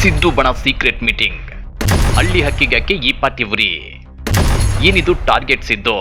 ಸಿದ್ದು ಬಣ secret meeting. ಹಳ್ಳಿ ಹಕ್ಕಿಗೆ ಈ ಪಾರ್ಟಿ ಉರಿ. ಏನಿದು ಟಾರ್ಗೆಟ್ ಸಿದ್ದು?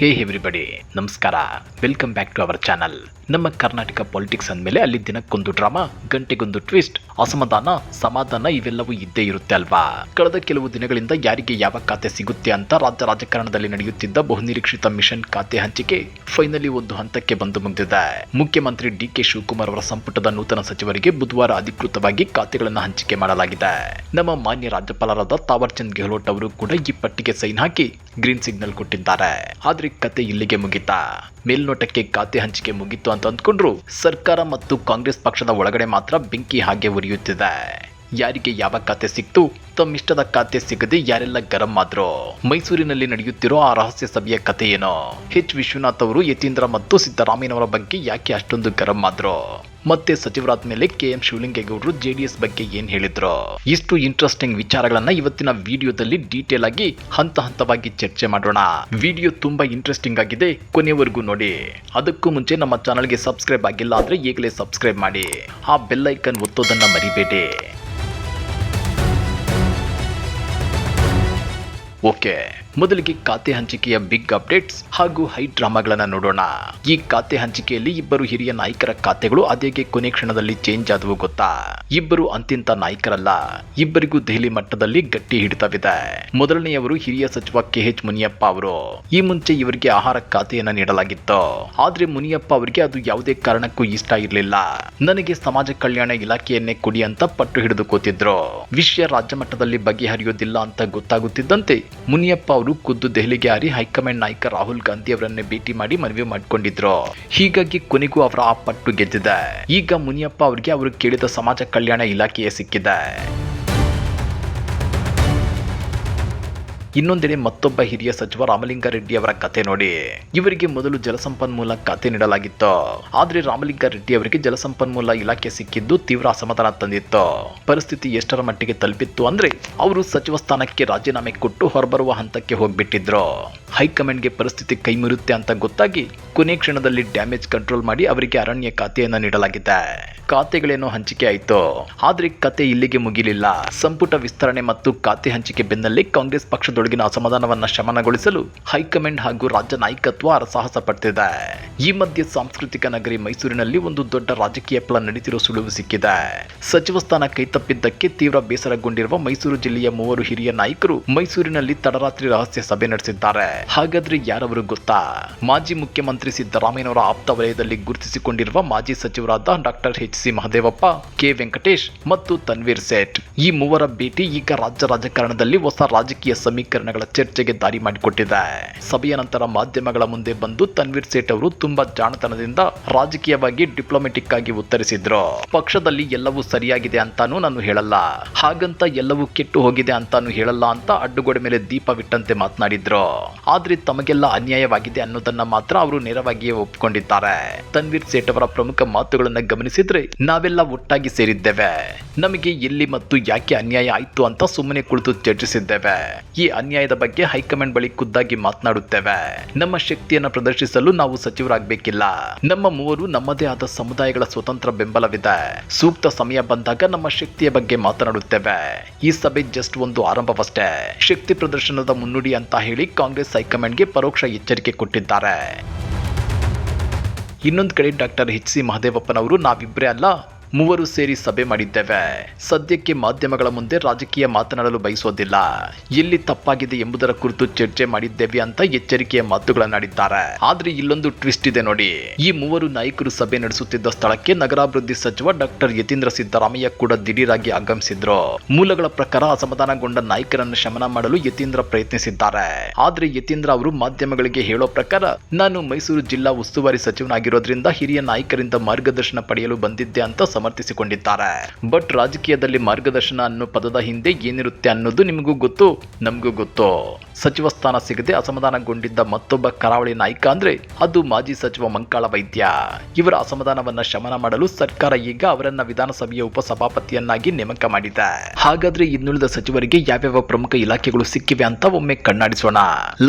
ಹೇ ಎವ್ರಿಬಡಿ, ನಮಸ್ಕಾರ, welcome back to our channel. ನಮ್ಮ ಕರ್ನಾಟಕ ಪಾಲಿಟಿಕ್ಸ್ ಅಂದಮೇಲೆ ಅಲ್ಲಿ ದಿನಕ್ಕೊಂದು ಡ್ರಾಮಾ, ಗಂಟೆಗೊಂದು ಟ್ವಿಸ್ಟ್, ಅಸಮಾಧಾನ, ಸಮಾಧಾನ ಇವೆಲ್ಲವೂ ಇದ್ದೇ ಇರುತ್ತೆ ಅಲ್ವಾ. ಕಳೆದ ಕೆಲವು ದಿನಗಳಿಂದ ಯಾರಿಗೆ ಯಾವ ಖಾತೆ ಸಿಗುತ್ತೆ ಅಂತ ರಾಜ್ಯ ರಾಜಕಾರಣದಲ್ಲಿ ನಡೆಯುತ್ತಿದ್ದ ಬಹುನಿರೀಕ್ಷಿತ ಮಿಷನ್ ಖಾತೆ ಹಂಚಿಕೆ ಫೈನಲಿ ಒಂದು ಹಂತಕ್ಕೆ ಬಂದು ಮುಗಿದಿದೆ. ಮುಖ್ಯಮಂತ್ರಿ ಡಿ.ಕೆ. ಶಿವಕುಮಾರ್ ಅವರ ಸಂಪುಟದ ನೂತನ ಸಚಿವರಿಗೆ ಬುಧವಾರ ಅಧಿಕೃತವಾಗಿ ಖಾತೆಗಳನ್ನು ಹಂಚಿಕೆ ಮಾಡಲಾಗಿದೆ. ನಮ್ಮ ಮಾನ್ಯ ರಾಜ್ಯಪಾಲರಾದ ತಾವರ್ ಚಂದ್ ಗೆಹ್ಲೋಟ್ ಅವರು ಕೂಡ ಈ ಪಟ್ಟಿಗೆ ಸೈನ್ ಹಾಕಿ ಗ್ರೀನ್ ಸಿಗ್ನಲ್ ಕೊಟ್ಟಿದ್ದಾರೆ. ಆದ್ರೆ ಕತೆ ಇಲ್ಲಿಗೆ ಮುಗಿತಾ? ಮೇಲ್ನೋಟಕ್ಕೆ ಖಾತೆ ಹಂಚಿಕೆ ಮುಗಿತು ಅಂತ ಅಂದ್ಕೊಂಡ್ರು ಸರ್ಕಾರ ಮತ್ತು ಕಾಂಗ್ರೆಸ್ ಪಕ್ಷದ ಒಳಗಡೆ ಮಾತ್ರ ಬೆಂಕಿ ಹಾಗೆ ಉರಿಯುತ್ತಿದೆ. ಯಾರಿಗೆ ಯಾವ ಖಾತೆ ಸಿಕ್ತು, ತಮ್ಮಿಷ್ಟದ ಖಾತೆ ಸಿಗದೆ ಯಾರೆಲ್ಲ ಗರಂ ಆದ್ರು? ಮೈಸೂರಿನಲ್ಲಿ ನಡೆಯುತ್ತಿರೋ ಆ ರಹಸ್ಯ ಸಭೆಯ ಕತೆ ಏನೋ? ಎಚ್ ವಿಶ್ವನಾಥ್ ಅವರು ಯತೀಂದ್ರ ಮತ್ತು ಸಿದ್ದರಾಮಯ್ಯನವರ ಬಗ್ಗೆ ಯಾಕೆ ಅಷ್ಟೊಂದು ಗರಂ ಆದ್ರು? ಮತ್ತೆ ಸಚಿವರಾದ ಮೇಲೆ KM ಶಿವಲಿಂಗೇಗೌಡರು JDS ಬಗ್ಗೆ ಏನ್ ಹೇಳಿದ್ರು? ಇಷ್ಟು ಇಂಟ್ರೆಸ್ಟಿಂಗ್ ವಿಚಾರಗಳನ್ನ ಇವತ್ತಿನ ವಿಡಿಯೋದಲ್ಲಿ ಡೀಟೇಲ್ ಆಗಿ ಹಂತವಾಗಿ ಚರ್ಚೆ ಮಾಡೋಣ. ವಿಡಿಯೋ ತುಂಬಾ ಇಂಟ್ರೆಸ್ಟಿಂಗ್ ಆಗಿದೆ, ಕೊನೆವರೆಗೂ ನೋಡಿ. ಅದಕ್ಕೂ ಮುಂಚೆ ನಮ್ಮ ಚಾನಲ್ಗೆ ಸಬ್ಸ್ಕ್ರೈಬ್ ಆಗಿಲ್ಲ ಅಂದ್ರೆ ಈಗಲೇ ಸಬ್ಸ್ಕ್ರೈಬ್ ಮಾಡಿ, ಆ ಬೆಲ್ ಐಕನ್ ಒತ್ತೋದನ್ನ ಮರಿಬೇಡಿ. ಓಕೆ, ಮೊದಲಿಗೆ ಖಾತೆ ಹಂಚಿಕೆಯ ಬಿಗ್ ಅಪ್ಡೇಟ್ಸ್ ಹಾಗೂ ಹೈ ಡ್ರಾಮಾಗಳನ್ನ ನೋಡೋಣ. ಈ ಖಾತೆ ಹಂಚಿಕೆಯಲ್ಲಿ ಇಬ್ಬರು ಹಿರಿಯ ನಾಯಕರ ಖಾತೆಗಳು ಅದೇಗೆ ಕೊನೆ ಕ್ಷಣದಲ್ಲಿ ಚೇಂಜ್ ಆದವು ಗೊತ್ತಾ? ಇಬ್ಬರು ಅಂತಿಂತ ನಾಯಕರಲ್ಲ, ಇಬ್ಬರಿಗೂ ದೆಹಲಿ ಮಟ್ಟದಲ್ಲಿ ಗಟ್ಟಿ ಹಿಡಿತವಿದೆ. ಮೊದಲನೆಯವರು ಹಿರಿಯ ಸಚಿವ KH ಮುನಿಯಪ್ಪ ಅವರು. ಈ ಮುಂಚೆ ಇವರಿಗೆ ಆಹಾರ ಖಾತೆಯನ್ನ ನೀಡಲಾಗಿತ್ತು. ಆದ್ರೆ ಮುನಿಯಪ್ಪ ಅವರಿಗೆ ಅದು ಯಾವುದೇ ಕಾರಣಕ್ಕೂ ಇಷ್ಟ ಇರಲಿಲ್ಲ. ನನಗೆ ಸಮಾಜ ಕಲ್ಯಾಣ ಇಲಾಖೆಯನ್ನೇ ಕೊಡಿ ಅಂತ ಪಟ್ಟು ಹಿಡಿದು ಕೂತಿದ್ರು. ವಿಷಯ ರಾಜ್ಯ ಮಟ್ಟದಲ್ಲಿ ಬಗೆಹರಿಯೋದಿಲ್ಲ ಅಂತ ಗೊತ್ತಾಗುತ್ತಿದ್ದಂತೆ ಮುನಿಯಪ್ಪ ಅವರು ಖುದ್ದು ದೆಹಲಿಗೆ ಹಾರಿ ಹೈಕಮಾಂಡ್ ನಾಯಕ ರಾಹುಲ್ ಗಾಂಧಿ ಅವರನ್ನೇ ಭೇಟಿ ಮಾಡಿ ಮನವಿ ಮಾಡಿಕೊಂಡಿದ್ರು. ಹೀಗಾಗಿ ಕೊನೆಗೂ ಅವರ ಆ ಪಟ್ಟು ಗೆದ್ದಿದೆ. ಈಗ ಮುನಿಯಪ್ಪ ಅವರಿಗೆ ಅವರು ಕೇಳಿದ ಸಮಾಜ ಕಲ್ಯಾಣ ಇಲಾಖೆಯೇ ಸಿಕ್ಕಿದೆ. ಇನ್ನೊಂದೆಡೆ ಮತ್ತೊಬ್ಬ ಹಿರಿಯ ಸಚಿವ ರಾಮಲಿಂಗಾರೆಡ್ಡಿ ಅವರ ಕತೆ ನೋಡಿ. ಇವರಿಗೆ ಮೊದಲು ಜಲಸಂಪನ್ಮೂಲ ಖಾತೆ ನೀಡಲಾಗಿತ್ತು. ಆದ್ರೆ ರಾಮಲಿಂಗಾರೆಡ್ಡಿ ಅವರಿಗೆ ಜಲಸಂಪನ್ಮೂಲ ಇಲಾಖೆ ಸಿಕ್ಕಿದ್ದು ತೀವ್ರ ಅಸಮಾಧಾನ ತಂದಿತ್ತು. ಪರಿಸ್ಥಿತಿ ಎಷ್ಟರ ಮಟ್ಟಿಗೆ ತಲುಪಿತ್ತು ಅಂದ್ರೆ ಅವರು ಸಚಿವ ಸ್ಥಾನಕ್ಕೆ ರಾಜೀನಾಮೆ ಕೊಟ್ಟು ಹೊರಬರುವ ಹಂತಕ್ಕೆ ಹೋಗ್ಬಿಟ್ಟಿದ್ರು. ಹೈಕಮಾಂಡ್ಗೆ ಪರಿಸ್ಥಿತಿ ಕೈಮೀರುತ್ತೆ ಅಂತ ಗೊತ್ತಾಗಿ ಕೊನೆ ಕ್ಷಣದಲ್ಲಿ ಡ್ಯಾಮೇಜ್ ಕಂಟ್ರೋಲ್ ಮಾಡಿ ಅವರಿಗೆ ಅರಣ್ಯ ಖಾತೆಯನ್ನ ನೀಡಲಾಗಿದೆ. ಖಾತೆಗಳೇನೋ ಹಂಚಿಕೆ ಆಯ್ತು, ಆದ್ರೆ ಕತೆ ಇಲ್ಲಿಗೆ ಮುಗಿಲಿಲ್ಲ. ಸಂಪುಟ ವಿಸ್ತರಣೆ ಮತ್ತು ಖಾತೆ ಹಂಚಿಕೆ ಬೆನ್ನಲ್ಲೇ ಕಾಂಗ್ರೆಸ್ ಪಕ್ಷದೊಳಗಿನ ಅಸಮಾಧಾನವನ್ನ ಶಮನಗೊಳಿಸಲು ಹೈಕಮಾಂಡ್ ಹಾಗೂ ರಾಜ್ಯ ನಾಯಕತ್ವ ಹರಸಾಹಸ ಪಡ್ತಿದೆ. ಈ ಮಧ್ಯೆ ಸಾಂಸ್ಕೃತಿಕ ನಗರಿ ಮೈಸೂರಿನಲ್ಲಿ ಒಂದು ದೊಡ್ಡ ರಾಜಕೀಯ ಪ್ಲಾನ್ ನಡೀತಿರೋ ಸುಳಿವು ಸಿಕ್ಕಿದೆ. ಸಚಿವ ಸ್ಥಾನ ಕೈತಪ್ಪಿದ್ದಕ್ಕೆ ತೀವ್ರ ಬೇಸರಗೊಂಡಿರುವ ಮೈಸೂರು ಜಿಲ್ಲೆಯ 3 ಹಿರಿಯ ನಾಯಕರು ಮೈಸೂರಿನಲ್ಲಿ ತಡರಾತ್ರಿ ರಹಸ್ಯ ಸಭೆ ನಡೆಸಿದ್ದಾರೆ. ಹಾಗಾದ್ರೆ ಯಾರವರು ಗೊತ್ತಾ? ಮಾಜಿ ಮುಖ್ಯಮಂತ್ರಿ ಸಿದ್ದರಾಮಯ್ಯನವರ ಆಪ್ತ ವಲಯದಲ್ಲಿ ಗುರುತಿಸಿಕೊಂಡಿರುವ ಮಾಜಿ ಸಚಿವರಾದ doctor HC Mahadevappa, K Venkatesh ಮತ್ತು ತನ್ವೀರ್ ಸೇಠ್. ಈ ಮೂವರ ಭೇಟಿ ಈಗ ರಾಜ್ಯ ರಾಜಕಾರಣದಲ್ಲಿ ಹೊಸ ರಾಜಕೀಯ ಸಮೀಕರಣಗಳ ಚರ್ಚೆಗೆ ದಾರಿ ಮಾಡಿಕೊಟ್ಟಿದೆ. ಸಭೆಯ ನಂತರ ಮಾಧ್ಯಮಗಳ ಮುಂದೆ ಬಂದು ತನ್ವೀರ್ ಸೇಠ್ ಅವರು ತುಂಬಾ ಜಾಣತನದಿಂದ ರಾಜಕೀಯವಾಗಿ ಡಿಪ್ಲೊಮ್ಯಾಟಿಕ್ ಆಗಿ ಉತ್ತರಿಸಿದ್ರು. ಪಕ್ಷದಲ್ಲಿ ಎಲ್ಲವೂ ಸರಿಯಾಗಿದೆ ಅಂತಾನೂ ನಾನು ಹೇಳಲ್ಲ, ಹಾಗಂತ ಎಲ್ಲವೂ ಕೆಟ್ಟು ಹೋಗಿದೆ ಅಂತಾನು ಹೇಳಲ್ಲ ಅಂತ ಅಡ್ಡುಗೋಡೆ ಮೇಲೆ ದೀಪವಿಟ್ಟಂತೆ ಮಾತನಾಡಿದ್ರು. ಆದ್ರೆ ತಮಗೆಲ್ಲ ಅನ್ಯಾಯವಾಗಿದೆ ಅನ್ನೋದನ್ನ ಮಾತ್ರ ಅವರು ನೇರವಾಗಿಯೇ ಒಪ್ಪಿಕೊಂಡಿದ್ದಾರೆ. ತನ್ವೀರ್ ಸೇಠ್ ಅವರ ಪ್ರಮುಖ ಮಾತುಗಳನ್ನ ಗಮನಿಸಿದ್ರೆ ನಾವೆಲ್ಲ ಒಟ್ಟಾಗಿ ಸೇರಿದ್ದೇವೆ, ನಮಗೆ ಎಲ್ಲಿ ಮತ್ತು ಯಾಕೆ ಅನ್ಯಾಯ ಆಯ್ತು ಅಂತ ಸುಮ್ಮನೆ ಕುಳಿತು ಚರ್ಚಿಸಿದ್ದೇವೆ. ಈ ಅನ್ಯಾಯದ ಬಗ್ಗೆ ಹೈಕಮಾಂಡ್ ಬಳಿ ಖುದ್ದಾಗಿ ಮಾತನಾಡುತ್ತೇವೆ. ನಮ್ಮ ಶಕ್ತಿಯನ್ನ ಪ್ರದರ್ಶಿಸಲು ನಾವು ಸಚಿವರಾಗಬೇಕಿಲ್ಲ. ನಮ್ಮ ಮೂವರು ನಮ್ಮದೇ ಆದ ಸಮುದಾಯಗಳ ಸ್ವತಂತ್ರ ಬೆಂಬಲವಿದೆ. ಸೂಕ್ತ ಸಮಯ ಬಂದಾಗ ನಮ್ಮ ಶಕ್ತಿಯ ಬಗ್ಗೆ ಮಾತನಾಡುತ್ತೇವೆ. ಈ ಸಭೆ ಜಸ್ಟ್ ಒಂದು ಆರಂಭವಷ್ಟೇ, ಶಕ್ತಿ ಪ್ರದರ್ಶನದ ಮುನ್ನುಡಿ ಅಂತ ಹೇಳಿ ಕಾಂಗ್ರೆಸ್ ಹೈಕಮಾಂಡ್ಗೆ ಪರೋಕ್ಷ ಎಚ್ಚರಿಕೆ ಕೊಟ್ಟಿದ್ದಾರೆ. ಇನ್ನೊಂದು ಕಡೆ ಡಾಕ್ಟರ್ HC ಮಹದೇವಪ್ಪನವರು ನಾವಿಬ್ಬರೇ ಅಲ್ಲ, ಮೂವರು ಸೇರಿ ಸಭೆ ಮಾಡಿದ್ದೇವೆ. ಸದ್ಯಕ್ಕೆ ಮಾಧ್ಯಮಗಳ ಮುಂದೆ ರಾಜಕೀಯ ಮಾತನಾಡಲು ಬಯಸೋದಿಲ್ಲ. ಎಲ್ಲಿ ತಪ್ಪಾಗಿದೆ ಎಂಬುದರ ಕುರಿತು ಚರ್ಚೆ ಮಾಡಿದ್ದೇವೆ ಅಂತ ಎಚ್ಚರಿಕೆಯ ಮಾತುಗಳನ್ನಾಡಿದ್ದಾರೆ. ಆದ್ರೆ ಇಲ್ಲೊಂದು ಟ್ವಿಸ್ಟ್ ಇದೆ ನೋಡಿ. ಈ ಮೂವರು ನಾಯಕರು ಸಭೆ ನಡೆಸುತ್ತಿದ್ದ ಸ್ಥಳಕ್ಕೆ ನಗರಾಭಿವೃದ್ಧಿ ಸಚಿವ ಡಾಕ್ಟರ್ ಯತೀಂದ್ರ ಸಿದ್ದರಾಮಯ್ಯ ಕೂಡ ದಿಢೀರಾಗಿ ಆಗಮಿಸಿದ್ರು. ಮೂಲಗಳ ಪ್ರಕಾರ ಅಸಮಾಧಾನಗೊಂಡ ನಾಯಕರನ್ನು ಶಮನ ಮಾಡಲು ಯತೀಂದ್ರ ಪ್ರಯತ್ನಿಸಿದ್ದಾರೆ. ಆದ್ರೆ ಯತೀಂದ್ರ ಅವರು ಮಾಧ್ಯಮಗಳಿಗೆ ಹೇಳೋ ಪ್ರಕಾರ ನಾನು ಮೈಸೂರು ಜಿಲ್ಲಾ ಉಸ್ತುವಾರಿ ಸಚಿವನಾಗಿರೋದ್ರಿಂದ ಹಿರಿಯ ನಾಯಕರಿಂದ ಮಾರ್ಗದರ್ಶನ ಪಡೆಯಲು ಬಂದಿದ್ದೆ ಅಂತ ಸಮರ್ಥಿಸಿಕೊಂಡಿದ್ದಾರೆ. ಬಟ್ ರಾಜಕೀಯದಲ್ಲಿ ಮಾರ್ಗದರ್ಶನ ಅನ್ನೋ ಪದದ ಹಿಂದೆ ಏನಿರುತ್ತೆ ಅನ್ನೋದು ನಿಮಗೂ ಗೊತ್ತು, ನಮಗೂ ಗೊತ್ತು. ಸಚಿವ ಸ್ಥಾನ ಸಿಗದೆ ಅಸಮಾಧಾನಗೊಂಡಿದ್ದ ಮತ್ತೊಬ್ಬ ಕರಾವಳಿ ನಾಯಕ ಅಂದ್ರೆ ಅದು ಮಾಜಿ ಸಚಿವ ಮಂಕಾಳ ವೈದ್ಯ. ಇವರ ಅಸಮಾಧಾನವನ್ನ ಶಮನ ಮಾಡಲು ಸರ್ಕಾರ ಈಗ ಅವರನ್ನ ವಿಧಾನಸಭೆಯ ಉಪಸಭಾಪತಿಯನ್ನಾಗಿ ನೇಮಕ ಮಾಡಿದೆ. ಹಾಗಾದ್ರೆ ಇನ್ನುಳಿದ ಸಚಿವರಿಗೆ ಯಾವ್ಯಾವ ಪ್ರಮುಖ ಇಲಾಖೆಗಳು ಸಿಕ್ಕಿವೆ ಅಂತ ಒಮ್ಮೆ ಕಣ್ಣಾಡಿಸೋಣ.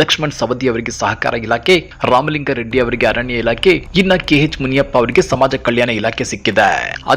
ಲಕ್ಷ್ಮಣ್ ಸವದಿ ಅವರಿಗೆ ಸಹಕಾರ ಇಲಾಖೆ, ರಾಮಲಿಂಗಾರೆಡ್ಡಿ ಅವರಿಗೆ ಅರಣ್ಯ ಇಲಾಖೆ, ಇನ್ನ KH ಮುನಿಯಪ್ಪ ಅವರಿಗೆ ಸಮಾಜ ಕಲ್ಯಾಣ ಇಲಾಖೆ ಸಿಕ್ಕಿದೆ.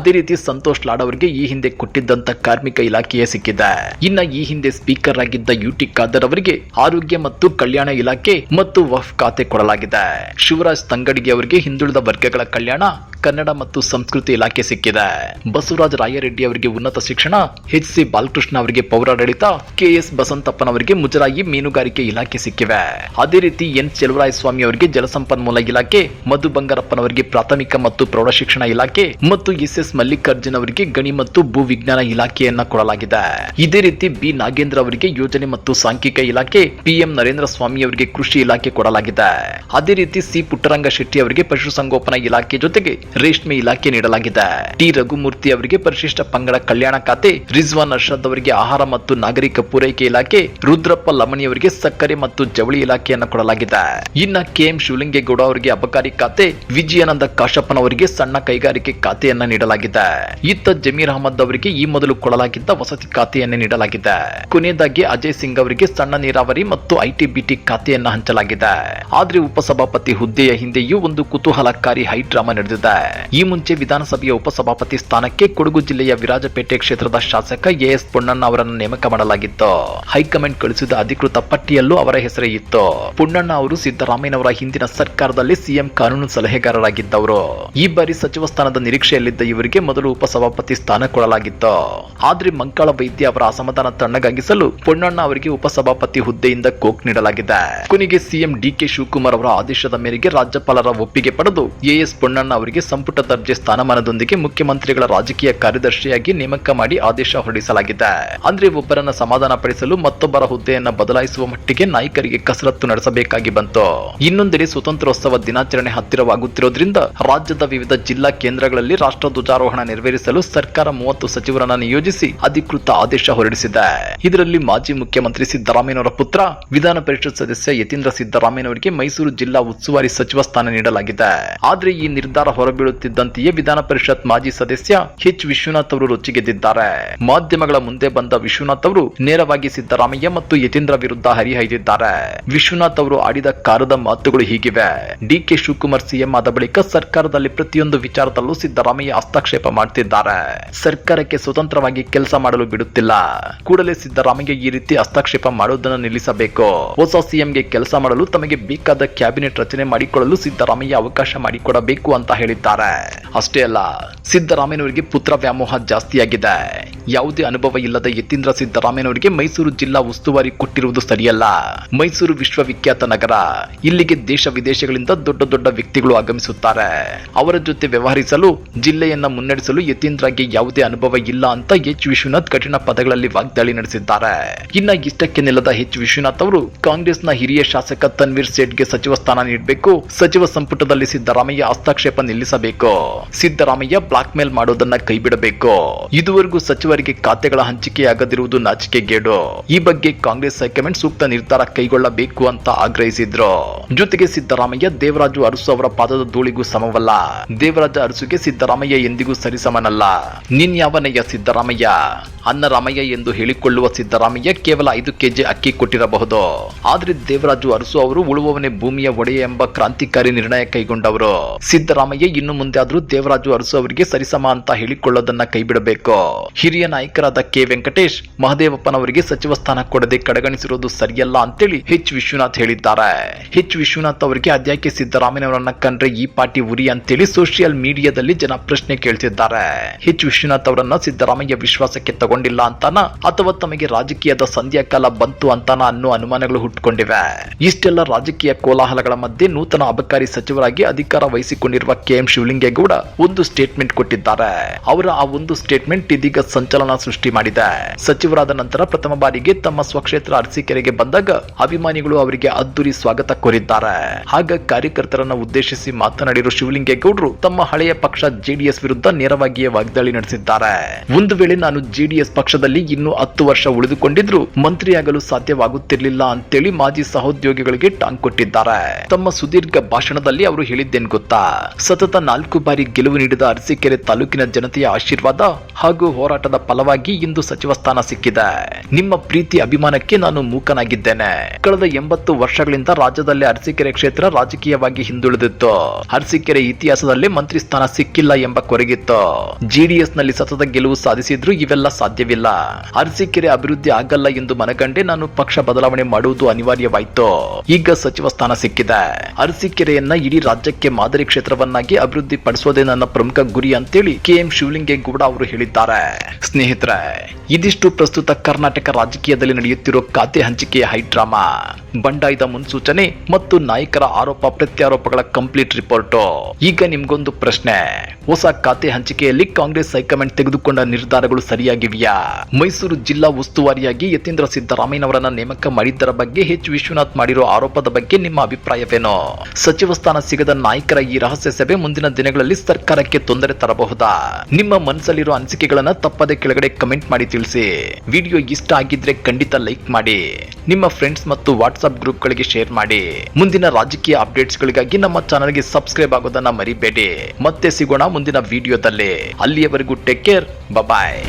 ಅದೇ ರೀತಿ ಸಂತೋಷ್ ಲಾಡ್ ಅವರಿಗೆ ಈ ಹಿಂದೆ ಕೊಟ್ಟಿದ್ದಂತ ಕಾರ್ಮಿಕ ಇಲಾಖೆಯೇ ಸಿಕ್ಕಿದೆ. ಇನ್ನ ಈ ಹಿಂದೆ ಸ್ಪೀಕರ್ ಆಗಿದ್ದ ಯುಟಿ ಖಾದರ್ ಅವರಿಗೆ ಆರೋಗ್ಯ ಮತ್ತು ಕಲ್ಯಾಣ ಇಲಾಖೆ ಮತ್ತು ವಫ್ ಖಾತೆ ಕೊಡಲಾಗಿದೆ. ಶಿವರಾಜ್ ತಂಗಡಿಗೆ ಅವರಿಗೆ ಹಿಂದುಳಿದ ವರ್ಗಗಳ ಕಲ್ಯಾಣ, ಕನ್ನಡ ಮತ್ತು ಸಂಸ್ಕೃತಿ ಇಲಾಖೆ ಸಿಕ್ಕಿದೆ. ಬಸವರಾಜ ರಾಯರೆಡ್ಡಿ ಅವರಿಗೆ ಉನ್ನತ ಶಿಕ್ಷಣ, ಎಚ್.ಸಿ. ಬಾಲಕೃಷ್ಣ ಅವರಿಗೆ ಪೌರಾಡಳಿತ, ಕೆ.ಎಸ್. ಬಸಂತಪ್ಪನವರಿಗೆ ಮುಜರಾಯಿ ಮೀನುಗಾರಿಕೆ ಇಲಾಖೆ ಸಿಕ್ಕಿವೆ. ಅದೇ ರೀತಿ ಎನ್ ಚೆಲುವರಾಯಸ್ವಾಮಿ ಅವರಿಗೆ ಜಲಸಂಪನ್ಮೂಲ ಇಲಾಖೆ, ಮಧು ಬಂಗಾರಪ್ಪನವರಿಗೆ ಪ್ರಾಥಮಿಕ ಮತ್ತು ಪ್ರೌಢಶಿಕ್ಷಣ ಇಲಾಖೆ ಮತ್ತು ಎಸ್.ಎಸ್. ಮಲ್ಲಿಕಾರ್ಜುನ್ ಅವರಿಗೆ ಗಣಿ ಮತ್ತು ಭೂ ವಿಜ್ಞಾನ ಇಲಾಖೆಯನ್ನ ಕೊಡಲಾಗಿದೆ. ಇದೇ ರೀತಿ ಬಿ ನಾಗೇಂದ್ರ ಅವರಿಗೆ ಯೋಜನೆ ಮತ್ತು ಸಾಂಖ್ಯಿಕ ಇಲಾಖೆ, ಪಿಎಂ ನರೇಂದ್ರ ಸ್ವಾಮಿ ಅವರಿಗೆ ಕೃಷಿ ಇಲಾಖೆ ಕೊಡಲಾಗಿದೆ. ಅದೇ ರೀತಿ ಸಿ ಪುಟ್ಟರಂಗ ಶೆಟ್ಟಿ ಅವರಿಗೆ ಪಶುಸಂಗೋಪನಾ ಇಲಾಖೆ ಜೊತೆಗೆ ರೇಷ್ಮೆ ಇಲಾಖೆ ನೀಡಲಾಗಿದೆ. ಟಿ ರಘುಮೂರ್ತಿ ಅವರಿಗೆ ಪರಿಶಿಷ್ಟ ಪಂಗಡ ಕಲ್ಯಾಣ ಖಾತೆ, ರಿಜ್ವಾನ್ ಅರ್ಷದ್ ಅವರಿಗೆ ಆಹಾರ ಮತ್ತು ನಾಗರಿಕ ಪೂರೈಕೆ ಇಲಾಖೆ, ರುದ್ರಪ್ಪ ಲಮಣಿ ಅವರಿಗೆ ಸಕ್ಕರೆ ಮತ್ತು ಜವಳಿ ಇಲಾಖೆಯನ್ನು ಕೊಡಲಾಗಿದೆ. ಇನ್ನ ಕೆಎಂ ಶಿವಲಿಂಗೇಗೌಡ ಅವರಿಗೆ ಅಬಕಾರಿ ಖಾತೆ, ವಿಜಯಾನಂದ ಕಾಶಪ್ಪನವರಿಗೆ ಸಣ್ಣ ಕೈಗಾರಿಕೆ ಖಾತೆಯನ್ನ ನೀಡಲಾಗಿದೆ. ಇತ್ತ ಜಮೀರ್ ಅಹಮದ್ ಅವರಿಗೆ ಈ ಮೊದಲು ಕೊಡಲಾಗಿದ್ದ ವಸತಿ ಖಾತೆಯನ್ನೇ ನೀಡಲಾಗಿದೆ. ಕೊನೆಯದಾಗಿ ಅಜಯ್ ಸಿಂಗ್ ಅವರಿಗೆ ಸಣ್ಣ ನೀರಾವರಿ ಮತ್ತು ಐಟಿ-ಬಿಟಿ ಖಾತೆಯನ್ನ ಹಂಚಲಾಗಿದೆ. ಆದ್ರೆ ಉಪಸಭಾಪತಿ ಹುದ್ದೆಯ ಹಿಂದೆಯೂ ಒಂದು ಕುತೂಹಲಕಾರಿ ಹೈಡ್ರಾಮಾ ನಡೆದಿದೆ. ಈ ಮುಂಚೆ ವಿಧಾನಸಭೆಯ ಉಪಸಭಾಪತಿ ಸ್ಥಾನಕ್ಕೆ ಕೊಡಗು ಜಿಲ್ಲೆಯ ವಿರಾಜಪೇಟೆ ಕ್ಷೇತ್ರದ ಶಾಸಕ ಎಎಸ್ ಪೊನ್ನಣ್ಣ ಅವರನ್ನು ನೇಮಕ ಮಾಡಲಾಗಿತ್ತು. ಹೈಕಮಾಂಡ್ ಕಳಿಸಿದ ಅಧಿಕೃತ ಪಟ್ಟಿಯಲ್ಲೂ ಅವರ ಹೆಸರೇ ಇತ್ತು. ಪೊನ್ನಣ್ಣ ಅವರು ಸಿದ್ದರಾಮಯ್ಯನವರ ಹಿಂದಿನ ಸರ್ಕಾರದಲ್ಲಿ ಸಿಎಂ ಕಾನೂನು ಸಲಹೆಗಾರರಾಗಿದ್ದವರು. ಈ ಬಾರಿ ಸಚಿವ ಸ್ಥಾನದ ನಿರೀಕ್ಷೆಯಲ್ಲಿದ್ದ ಇವರಿಗೆ ಮೊದಲು ಉಪಸಭಾಪತಿ ಸ್ಥಾನ ಕೊಡಲಾಗಿತ್ತು. ಆದ್ರೆ ಮಂಕಾಳ ವೈದ್ಯ ಅವರ ಅಸಮಾಧಾನ ತಣ್ಣಗಾಗಿಸಲು ಪೊನ್ನಣ್ಣ ಅವರಿಗೆ ಉಪಸಭಾಪತಿ ಹುದ್ದೆಯಿಂದ ಕೋಕ್ ನೀಡಲಾಗಿದೆ. ಕೊನೆಗೆ ಸಿಎಂ ಡಿಕೆ ಶಿವಕುಮಾರ್ ಅವರ ಆದೇಶದ ಮೇರೆಗೆ ರಾಜ್ಯಪಾಲರ ಒಪ್ಪಿಗೆ ಪಡೆದು ಎಎಸ್ ಪೊನ್ನಣ್ಣ ಅವರಿಗೆ ಸಂಪುಟ ದರ್ಜೆ ಸ್ಥಾನಮಾನದೊಂದಿಗೆ ಮುಖ್ಯಮಂತ್ರಿಗಳ ರಾಜಕೀಯ ಕಾರ್ಯದರ್ಶಿಯಾಗಿ ನೇಮಕ ಮಾಡಿ ಆದೇಶ ಹೊರಡಿಸಲಾಗಿದೆ. ಅಂದ್ರೆ ಒಬ್ಬರನ್ನ ಸಮಾಧಾನ ಪಡಿಸಲು ಮತ್ತೊಬ್ಬರ ಹುದ್ದೆಯನ್ನ ಬದಲಾಯಿಸುವ ಮಟ್ಟಿಗೆ ನಾಯಕರಿಗೆ ಕಸರತ್ತು ನಡೆಸಬೇಕಾಗಿ ಬಂತು. ಇನ್ನೊಂದೆಡೆ ಸ್ವತಂತ್ರೋತ್ಸವ ದಿನಾಚರಣೆ ಹತ್ತಿರವಾಗುತ್ತಿರೋದ್ರಿಂದ ರಾಜ್ಯದ ವಿವಿಧ ಜಿಲ್ಲಾ ಕೇಂದ್ರಗಳಲ್ಲಿ ರಾಷ್ಟ್ರ ಧ್ವಜಾರೋಹಣ ನೆರವೇರಿಸಲು ಸರ್ಕಾರ 30 ಸಚಿವರನ್ನ ನಿಯೋಜಿಸಿ ಅಧಿಕೃತ ಆದೇಶ ಹೊರಡಿಸಿದೆ. ಇದರಲ್ಲಿ ಮಾಜಿ ಮುಖ್ಯಮಂತ್ರಿ ಸಿದ್ದರಾಮಯ್ಯನವರ ಪುತ್ರ ವಿಧಾನ ಪರಿಷತ್ ಸದಸ್ಯ ಯತೀಂದ್ರ ಸಿದ್ದರಾಮಯ್ಯನವರಿಗೆ ಮೈಸೂರು ಜಿಲ್ಲಾ ಉಸ್ತುವಾರಿ ಸಚಿವ ಸ್ಥಾನ ನೀಡಲಾಗಿದೆ. ಆದ್ರೆ ಈ ನಿರ್ಧಾರ ಹೊರಬೀಳುತ್ತಿದ್ದಂತೆಯೇ ವಿಧಾನ ಪರಿಷತ್ ಮಾಜಿ ಸದಸ್ಯ ಎಚ್ ವಿಶ್ವನಾಥ್ ಅವರು ರೊಚ್ಚಿಗೆದ್ದಿದ್ದಾರೆ. ಮಾಧ್ಯಮಗಳ ಮುಂದೆ ಬಂದ ವಿಶ್ವನಾಥ್ ಅವರು ನೇರವಾಗಿ ಸಿದ್ದರಾಮಯ್ಯ ಮತ್ತು ಯತೀಂದ್ರ ವಿರುದ್ಧ ಹರಿಹಾಯ್ದಿದ್ದಾರೆ. ವಿಶ್ವನಾಥ್ ಅವರು ಆಡಿದ ಕಾರದ ಮಾತುಗಳು ಹೀಗಿವೆ. ಡಿಕೆ ಶಿವಕುಮಾರ್ ಸಿಎಂ ಆದ ಬಳಿಕ ಸರ್ಕಾರದಲ್ಲಿ ಪ್ರತಿಯೊಂದು ವಿಚಾರದಲ್ಲೂ ಸಿದ್ದರಾಮಯ್ಯ ಹಸ್ತಕ್ಷೇಪ ಮಾಡ್ತಿದ್ದಾರೆ. ಸರ್ಕಾರಕ್ಕೆ ಸ್ವತಂತ್ರವಾಗಿ ಕೆಲಸ ಮಾಡಲು ಬಿಡುತ್ತಿಲ್ಲ. ಕೂಡಲೇ ಸಿದ್ದರಾಮಯ್ಯ ಈ ರೀತಿ ಹಸ್ತಕ್ಷೇಪ ಮಾಡೋದನ್ನು ನಿಲ್ಲಿಸಬೇಕು. ಹೊಸ ಸಿಎಂಗೆ ಕೆಲಸ ಮಾಡಲು ತಮಗೆ ಬೇಕಾದ ಕ್ಯಾಬಿನೆಟ್ ರಚನೆ ಮಾಡಿಕೊಳ್ಳಲು ಸಿದ್ದರಾಮಯ್ಯ ಅವಕಾಶ ಮಾಡಿಕೊಡಬೇಕು ಅಂತ ಹೇಳಿದ್ದಾರೆ. ಅಷ್ಟೇ ಅಲ್ಲ, ಸಿದ್ದರಾಮಯ್ಯನವರಿಗೆ ಪುತ್ರ ವ್ಯಾಮೋಹ ಜಾಸ್ತಿಯಾಗಿದೆ. ಯಾವುದೇ ಅನುಭವ ಇಲ್ಲದ ಯತೀಂದ್ರ ಸಿದ್ದರಾಮಯ್ಯನವರಿಗೆ ಮೈಸೂರು ಜಿಲ್ಲಾ ಉಸ್ತುವಾರಿ ಕೊಟ್ಟಿರುವುದು ಸರಿಯಲ್ಲ. ಮೈಸೂರು ವಿಶ್ವವಿಖ್ಯಾತ ನಗರ. ಇಲ್ಲಿಗೆ ದೇಶ ವಿದೇಶಗಳಿಂದ ದೊಡ್ಡ ದೊಡ್ಡ ವ್ಯಕ್ತಿಗಳು ಆಗಮಿಸುತ್ತಾರೆ. ಅವರ ಜೊತೆ ವ್ಯವಹರಿಸಲು, ಜಿಲ್ಲೆಯನ್ನ ಮುನ್ನಡೆಸಲು ಯತೀಂದ್ರಗೆ ಯಾವುದೇ ಅನುಭವ ಇಲ್ಲ ಅಂತ ಎಚ್ ವಿಶ್ವನಾಥ್ ಕಠಿಣ ಪದಗಳಲ್ಲಿ ವಾಗ್ದಾಳಿ ನಡೆಸಿದ್ದಾರೆ. ಇನ್ನ ಇಷ್ಟಕ್ಕೆ ನಿಲ್ಲದ ಎಚ್ ವಿಶ್ವನಾಥ್ ಅವರು ಕಾಂಗ್ರೆಸ್ನ ಹಿರಿಯ ಶಾಸಕ ತನ್ವೀರ್ ಸೇಠ್ಗೆ ಸಚಿವ ಸ್ಥಾನ ನೀಡಬೇಕು, ಸಚಿವ ಸಂಪುಟದಲ್ಲಿ ಸಿದ್ದರಾಮಯ್ಯ ಹಸ್ತಕ್ಷೇಪ ನಿಲ್ಲಿಸಬೇಕು, ಸಿದ್ದರಾಮಯ್ಯ ಬ್ಲಾಕ್ ಮೇಲ್ ಮಾಡೋದನ್ನ ಕೈಬಿಡಬೇಕು, ಇದುವರೆಗೂ ಸಚಿವರಿಗೆ ಖಾತೆಗಳ ಹಂಚಿಕೆಯಾಗದಿರುವುದು ನಾಚಿಕೆಗೇಡು, ಈ ಬಗ್ಗೆ ಕಾಂಗ್ರೆಸ್ ಹೈಕಮಾಂಡ್ ಸೂಕ್ತ ನಿರ್ಧಾರ ಕೈಗೊಳ್ಳಬೇಕು ಅಂತ ಆಗ್ರಹಿಸಿದ್ರು. ಜೊತೆಗೆ ಸಿದ್ದರಾಮಯ್ಯ ದೇವರಾಜು ಅರಸು ಅವರ ಪಾದದ ಧೂಳಿಗೂ ಸಮವಲ್ಲ, ದೇವರಾಜ ಅರಸುಗೆ ಸಿದ್ದರಾಮಯ್ಯ ಎಂದಿಗೂ ಸರಿಸಮನಲ್ಲ, ನಿನ್ ಯಾವನಯ್ಯ ಸಿದ್ದರಾಮಯ್ಯ, ಅನ್ನರಾಮಯ್ಯ ಎಂದು ಹೇಳಿಕೊಳ್ಳುವ ಸಿದ್ದರಾಮಯ್ಯ ಕೇವಲ 5 ಕೆಜಿ ಅಕ್ಕಿ ಕೊಟ್ಟಿರಬಹುದು. ಆದ್ರೆ ದೇವರಾಜು ಅರಸು ಅವರು ಉಳುವವನೇ ಭೂಮಿಯ ಒಡೆಯ ಎಂಬ ಕ್ರಾಂತಿಕಾರಿ ನಿರ್ಣಯ ಕೈಗೊಂಡವರು. ಸಿದ್ದರಾಮಯ್ಯ ಇನ್ನು ಮುಂದೆ ಆದ್ರೂ ದೇವರಾಜು ಅರಸು ಅವರಿಗೆ ಸರಿಸಮ ಅಂತ ಹೇಳಿಕೊಳ್ಳೋದನ್ನ ಕೈಬಿಡಬೇಕು. ಹಿರಿಯ ನಾಯಕರಾದ ಕೆ ವೆಂಕಟೇಶ್, ಮಹದೇವಪ್ಪನವರಿಗೆ ಸಚಿವ ಸ್ಥಾನ ಕೊಡದೆ ಕಡೆಗಣಿಸಿರುವುದು ಸರಿಯಲ್ಲ ಅಂತೇಳಿ ಎಚ್ ವಿಶ್ವನಾಥ್ ಹೇಳಿದ್ದಾರೆ. ಎಚ್ ವಿಶ್ವನಾಥ್ ಅವರಿಗೆ ಅದ್ಯಾಕೆ ಸಿದ್ದರಾಮಯ್ಯನವರನ್ನ ಕಂಡ್ರೆ ಈ ಪಾರ್ಟಿ ಉರಿ ಅಂತೇಳಿ ಸೋಷಿಯಲ್ ಮೀಡಿಯಾದಲ್ಲಿ ಜನ ಪ್ರಶ್ನೆ ಕೇಳ್ತಿದ್ದಾರೆ. ಎಚ್ ವಿಶ್ವನಾಥ್ ಅವರನ್ನ ಸಿದ್ದರಾಮಯ್ಯ ವಿಶ್ವಾಸಕ್ಕೆ ತಗೊಂಡಿಲ್ಲ ಅಂತಾನ ಅಥವಾ ತಮಗೆ ರಾಜಕೀಯದ ಸಂಧ್ಯಾಕಾಲ ಬಂತು ಅಂತಾನ ಅನ್ನೋ ಅನುಮಾನಗಳು ಹುಟ್ಟುಕೊಂಡಿವೆ. ಇಷ್ಟೆಲ್ಲ ರಾಜಕೀಯ ಕೋಲಾಹಲಗಳ ಮಧ್ಯೆ ನೂತನ ಅಬಕಾರಿ ಸಚಿವರಾಗಿ ಅಧಿಕಾರ ವಹಿಸಿಕೊಂಡಿರುವ ಕೆಎಂ ಶಿವಲಿಂಗೇಗೌಡ ಒಂದು ಸ್ಟೇಟ್ಮೆಂಟ್ ಕೊಟ್ಟಿದ್ದಾರೆ. ಅವರ ಆ ಒಂದು ಸ್ಟೇಟ್ಮೆಂಟ್ ಇದೀಗ ಸಂಚಲನ ಸೃಷ್ಟಿ ಮಾಡಿದೆ. ಸಚಿವರಾದ ನಂತರ ಪ್ರಥಮ ಬಾರಿಗೆ ತಮ್ಮ ಸ್ವಕ್ಷೇತ್ರ ಅರಸೀಕೆರೆಗೆ ಬಂದಾಗ ಅಭಿಮಾನಿಗಳು ಅವರಿಗೆ ಅದ್ದೂರಿ ಸ್ವಾಗತ ಕೋರಿದ್ದಾರೆ. ಆಗ ಕಾರ್ಯಕರ್ತರನ್ನ ಉದ್ದೇಶಿಸಿ ಮಾತನಾಡಿರುವ ಶಿವಲಿಂಗೇಗೌಡರು ತಮ್ಮ ಹಳೆಯ ಪಕ್ಷ ಜೆಡಿಎಸ್ ವಿರುದ್ಧ ನೇರವಾಗಿಯೇ ವಾಗ್ದಾಳಿ ನಡೆಸಿದ್ದಾರೆ. ಒಂದು ವೇಳೆ ನಾನು ಜೆಡಿಎಸ್ ಜೆಡಿಎಸ್ ಪಕ್ಷದಲ್ಲಿ ಇನ್ನೂ 10 ವರ್ಷ ಉಳಿದುಕೊಂಡಿದ್ರು ಮಂತ್ರಿಯಾಗಲು ಸಾಧ್ಯವಾಗುತ್ತಿರಲಿಲ್ಲ ಅಂತೇಳಿ ಮಾಜಿ ಸಹೋದ್ಯೋಗಿಗಳಿಗೆ ಟಾಂಗ್ ಕೊಟ್ಟಿದ್ದಾರೆ. ತಮ್ಮ ಸುದೀರ್ಘ ಭಾಷಣದಲ್ಲಿ ಅವರು ಹೇಳಿದ್ದೇನು ಗೊತ್ತಾ? ಸತತ 4 ಬಾರಿ ಗೆಲುವು ನೀಡಿದ ಅರಸೀಕೆರೆ ತಾಲೂಕಿನ ಜನತೆಯ ಆಶೀರ್ವಾದ ಹಾಗೂ ಹೋರಾಟದ ಫಲವಾಗಿ ಇಂದು ಸಚಿವ ಸ್ಥಾನ ಸಿಕ್ಕಿದೆ. ನಿಮ್ಮ ಪ್ರೀತಿ ಅಭಿಮಾನಕ್ಕೆ ನಾನು ಮೂಕನಾಗಿದ್ದೇನೆ. ಕಳೆದ 80 ವರ್ಷಗಳಿಂದ ರಾಜ್ಯದಲ್ಲಿ ಅರಸೀಕೆರೆ ಕ್ಷೇತ್ರ ರಾಜಕೀಯವಾಗಿ ಹಿಂದುಳಿದಿತ್ತು. ಅರಸೀಕೆರೆ ಇತಿಹಾಸದಲ್ಲಿ ಮಂತ್ರಿ ಸ್ಥಾನ ಸಿಕ್ಕಿಲ್ಲ ಎಂಬ ಕೊರಗಿತ್ತು. ಜೆಡಿಎಸ್ ನಲ್ಲಿ ಸತತ ಗೆಲುವು ಸಾಧಿಸಿದ್ರು ಇವೆಲ್ಲ ಸಾಧ್ಯವಿಲ್ಲ. ಅರಸೀಕೆರೆ ಅಭಿವೃದ್ಧಿ ಆಗಲ್ಲ ಎಂದು ಮನಗಂಡೆ ನಾನು ಪಕ್ಷ ಬದಲಾವಣೆ ಮಾಡುವುದು ಅನಿವಾರ್ಯವಾಯಿತು. ಈಗ ಸಚಿವ ಸ್ಥಾನ ಸಿಕ್ಕಿದೆ. ಅರಸೀಕೆರೆಯನ್ನ ಇಡೀ ರಾಜ್ಯಕ್ಕೆ ಮಾದರಿ ಕ್ಷೇತ್ರವನ್ನಾಗಿ ಅಭಿವೃದ್ಧಿ ಪಡಿಸುವುದೇ ನನ್ನ ಪ್ರಮುಖ ಗುರಿ ಅಂತೇಳಿ KM ಶಿವಲಿಂಗೇಗೌಡ ಅವರು ಹೇಳಿದ್ದಾರೆ. ಸ್ನೇಹಿತರೆ, ಇದಿಷ್ಟು ಪ್ರಸ್ತುತ ಕರ್ನಾಟಕ ರಾಜಕೀಯದಲ್ಲಿ ನಡೆಯುತ್ತಿರುವ ಖಾತೆ ಹಂಚಿಕೆಯ ಹೈಡ್ರಾಮಾ, ಬಂಡಾಯದ ಮುನ್ಸೂಚನೆ ಮತ್ತು ನಾಯಕರ ಆರೋಪ ಪ್ರತ್ಯಾರೋಪಗಳ ಕಂಪ್ಲೀಟ್ ರಿಪೋರ್ಟ್. ಈಗ ನಿಮ್ಗೊಂದು ಪ್ರಶ್ನೆ, ಹೊಸ ಖಾತೆ ಹಂಚಿಕೆಯಲ್ಲಿ ಕಾಂಗ್ರೆಸ್ ಹೈಕಮಾಂಡ್ ತೆಗೆದುಕೊಂಡ ನಿರ್ಧಾರಗಳು ಸರಿಯಾಗಿವೆಯಾ? ಮೈಸೂರು ಜಿಲ್ಲಾ ಉಸ್ತುವಾರಿಯಾಗಿ ಯತೀಂದ್ರ ಸಿದ್ದರಾಮಯ್ಯನವರನ್ನ ನೇಮಕ ಮಾಡಿದ್ದರ ಬಗ್ಗೆ H. ವಿಶ್ವನಾಥ್ ಮಾಡಿರೋ ಆರೋಪದ ಬಗ್ಗೆ ನಿಮ್ಮ ಅಭಿಪ್ರಾಯವೇನು? ಸಚಿವ ಸ್ಥಾನ ಸಿಗದ ನಾಯಕರ ಈ ರಹಸ್ಯ ಸಭೆ ಮುಂದಿನ ದಿನಗಳಲ್ಲಿ ಸರ್ಕಾರಕ್ಕೆ ತೊಂದರೆ ತರಬಹುದಾ? ನಿಮ್ಮ ಮನಸ್ಸಲ್ಲಿರೋ ಅನಿಸಿಕೆಗಳನ್ನ ತಪ್ಪದೆ ಕೆಳಗಡೆ ಕಮೆಂಟ್ ಮಾಡಿ ತಿಳಿಸಿ. ವಿಡಿಯೋ ಇಷ್ಟ ಆಗಿದ್ರೆ ಖಂಡಿತ ಲೈಕ್ ಮಾಡಿ, ನಿಮ್ಮ ಫ್ರೆಂಡ್ಸ್ ಮತ್ತು ವಾಟ್ಸ್ಆಪ್ ಗ್ರೂಪ್ಗಳಿಗೆ ಶೇರ್ ಮಾಡಿ. ಮುಂದಿನ ರಾಜಕೀಯ ಅಪ್ಡೇಟ್ಸ್ಗಳಿಗಾಗಿ ನಮ್ಮ ಚಾನಲ್ಗೆ ಸಬ್ಸ್ಕ್ರೈಬ್ ಆಗೋದನ್ನ ಮರಿಬೇಡಿ. ಮತ್ತೆ ಸಿಗೋಣ ಮುಂದಿನ ವಿಡಿಯೋದಲ್ಲಿ. ಅಲ್ಲಿಯವರೆಗೂ ಟೇಕ್ ಕೇರ್, ಬಾಯ್.